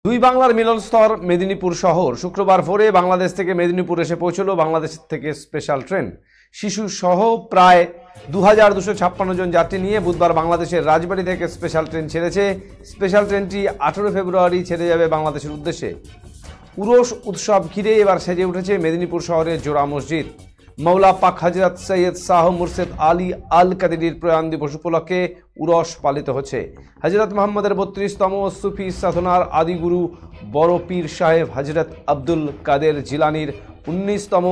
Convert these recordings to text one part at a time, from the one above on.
দুই বাংলার মিলনস্থল মেদিনীপুর শহর। শুক্রবার ভোরে বাংলাদেশ থেকে মেদিনীপুর এসে পৌঁছলো বাংলাদেশ থেকে স্পেশাল ট্রেন। শিশু সহ প্রায় 2256 জন যাত্রী নিয়ে বুধবার বাংলাদেশের রাজবাড়ী থেকে স্পেশাল ট্রেন ছেড়েছে। স্পেশাল ট্রেনটি 18 ফেব্রুয়ারি ছেড়ে যাবে বাংলাদেশের উদ্দেশ্যে। উরস উৎসব ঘিরে এবার সেজে উঠেছে মেদিনীপুর শহরের জোড়া মসজিদ। মৌলা পাক হযরত সৈয়দ শাহ মুর্শেদ আলী আল কাদেরীর প্রয়াণ দিবস উপলক্ষে উরস পালিত হচ্ছে। হযরত মুহাম্মদের 32তম সুফি সাধনার আদিগুরু বড় পীর সাহেব হযরত আব্দুল কাদের জিলানির 19তম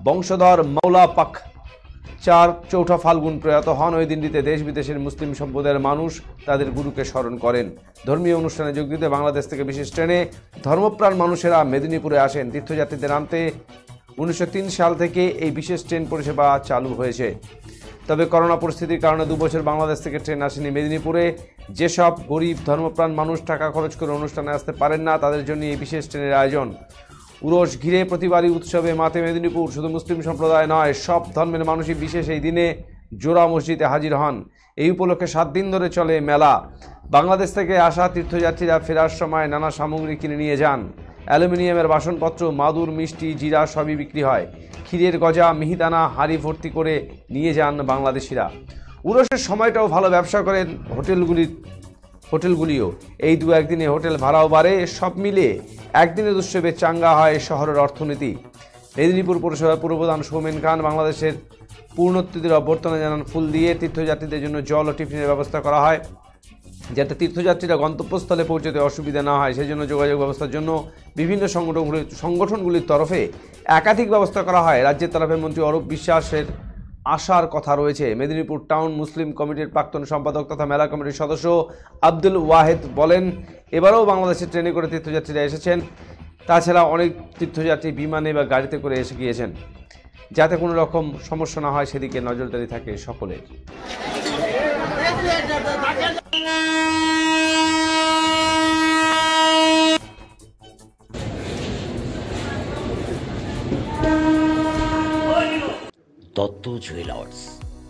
বংশধর মৌলা পাক 4 ফাল্গুন প্রয়াত হন। ওই দিনটিতে দেশ বিদেশের মুসলিম সম্প্রদায়ের মানুষ তাদের গুরুকে স্মরণ করেন। ধর্মীয় অনুষ্ঠানে যোগ দিতে বাংলাদেশ থেকে বিশেষ ট্রেনে ধর্মপ্রাণ মানুষেরা মেদিনীপুরে আসেন। তীর্থযাত্রীদের আনতে 1903 সাল থেকে এই বিশেষ ট্রেন পরিষেবা চালু হয়েছে। তবে করোনা পরিস্থিতির কারণে 2 বছর বাংলাদেশ থেকে ট্রেন আসেনি মেদিনীপুরে। যেসব গরিব ধর্মপ্রাণ মানুষ টাকা খরচ করে অনুষ্ঠানে আসতে পারেন না, তাদের জন্য এই বিশেষ ট্রেনের আয়োজন। উরস ঘিরে প্রতিবারই উৎসবে মাতে মেদিনীপুর। শুধু মুসলিম সম্প্রদায় নয়, সব ধর্মের মানুষই বিশেষ এই দিনে জোড়া মসজিদে হাজির হন। এই উপলক্ষে 7 দিন ধরে চলে মেলা। বাংলাদেশ থেকে আসা তীর্থযাত্রীরা ফেরার সময় নানা সামগ্রী কিনে নিয়ে যান। অ্যালুমিনিয়ামের বাসনপত্র, মাদুর, মিষ্টি, জিরা সবই বিক্রি হয়। ক্ষীরের গজা, মিহিদানা হাঁড়ি ভর্তি করে নিয়ে যান বাংলাদেশিরা। উরসের সময়টাও ভালো ব্যবসা করেন হোটেলগুলিও। এই 2-1 দিনে হোটেল ভাড়াও বাড়ে। সব মিলে একদিনের উৎসবে চাঙ্গা হয় শহরের অর্থনীতি। মেদিনীপুর পৌরসভার পুরপ্রধান সৌমেন খান বাংলাদেশের পূর্ণার্থীদের অভ্যর্থনা জানান ফুল দিয়ে। তীর্থযাত্রীদের জন্য জল ও টিফিনের ব্যবস্থা করা হয় যাতে তীর্থযাত্রীরা গন্তব্যস্থলে পৌঁছতে অসুবিধা না হয়। সেই জন্য যোগাযোগ ব্যবস্থার জন্য বিভিন্ন সংগঠনগুলির তরফে একাধিক ব্যবস্থা করা হয়। রাজ্যের তরফে মন্ত্রী অরূপ বিশ্বাসের আসার কথা রয়েছে। মেদিনীপুর টাউন মুসলিম কমিটির প্রাক্তন সম্পাদক তথা মেলা কমিটির সদস্য আব্দুল ওয়াহেদ বলেন, এবারেও বাংলাদেশের ট্রেনে করে তীর্থযাত্রীরা এসেছেন। তাছাড়া অনেক তীর্থযাত্রী বিমানে বা গাড়িতে করে এসে গিয়েছেন। যাতে কোনো রকম সমস্যা না হয় সেদিকে নজরদারি থাকে সকলের। দত্ত জুয়েলার্স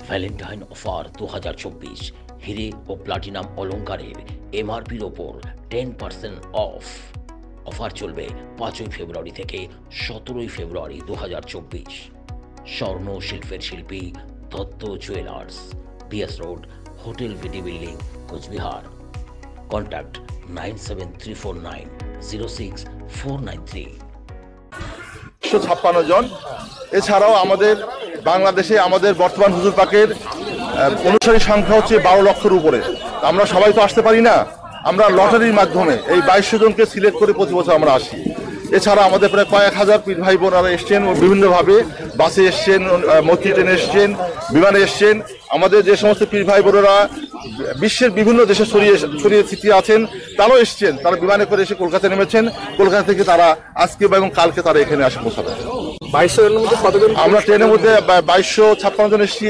ভ্যালেন্টাইন অফার 2024 হিরে ও প্লাটিনাম অলংকারের এমআরপির ওপর 10% অফ। অফার চলবে 5 ফেব্রুয়ারি থেকে 17 ফেব্রুয়ারি 2024। স্বর্ণ শিল্পের শিল্পী Dutta jewellers, BS road, hotel VT building, Coochbehar. Contact 97349 06493। জন। এছাড়াও আমাদের বাংলাদেশে আমাদের বর্তমান হুজুর পাকের অনুসারী সংখ্যা হচ্ছে 12 লক্ষের উপরে। আমরা সবাই তো আসতে পারি না, আমরা লটারির মাধ্যমে এই 2200 জনকে সিলেক্ট করে প্রতি বছর আমরা আসি। এছাড়া আমাদের প্রায় কয়েক হাজার পীর ভাই বোনেরা এসছেন, বিভিন্নভাবে বাসে এসছেন, মৈত্রী ট্রেনে এসছেন, বিমানে এসছেন। আমাদের যে সমস্ত পীর ভাই বোনেরা বিশ্বের বিভিন্ন দেশে ছড়িয়ে ছিটিয়ে আছেন, তারাও এসছেন। তারা বিমানে করে এসে কলকাতায় নেমেছেন। কলকাতা থেকে তারা আজকে এবং কালকে তারা এখানে আসে পৌঁছাবেন। 2200 জনের মধ্যে কতজন? আমরা ট্রেনের মধ্যে 2256 জন এসেছি।